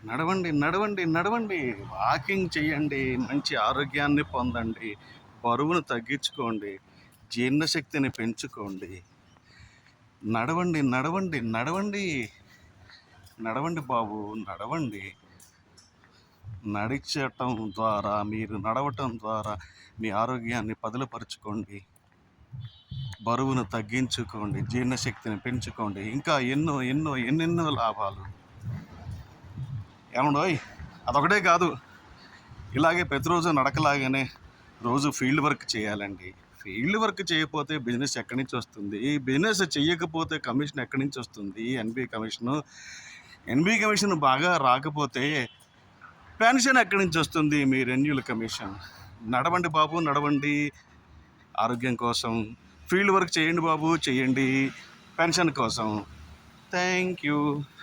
నడవండి, నడవండి, నడవండి. వాకింగ్ చేయండి. మంచి ఆరోగ్యాన్ని పొందండి. బరువును తగ్గించుకోండి. జీర్ణశక్తిని పెంచుకోండి. నడవండి, నడవండి, నడవండి. నడవండి బాబు, నడవండి. మీరు నడవటం ద్వారా మీ ఆరోగ్యాన్ని పదిలపరుచుకోండి. బరువును తగ్గించుకోండి. జీర్ణశక్తిని పెంచుకోండి. ఇంకా ఎన్నో ఎన్నో ఎన్నెన్నో లాభాలు. ఏమండోయ్, అదొకటే కాదు. ఇలాగే ప్రతిరోజు నడకలాగానే రోజు ఫీల్డ్ వర్క్ చేయాలండి. ఫీల్డ్ వర్క్ చేయకపోతే బిజినెస్ ఎక్కడి నుంచి వస్తుంది? బిజినెస్ చేయకపోతే కమిషన్ ఎక్కడి నుంచి వస్తుంది? ఎన్బి కమిషన్ బాగా రాకపోతే పెన్షన్ ఎక్కడి నుంచి వస్తుంది? మీ రెన్యూల్ కమిషన్. నడవండి బాబు, నడవండి. ఆరోగ్యం కోసం ఫీల్డ్ వర్క్ చేయండి బాబు, చేయండి. పెన్షన్ కోసం. Thank you.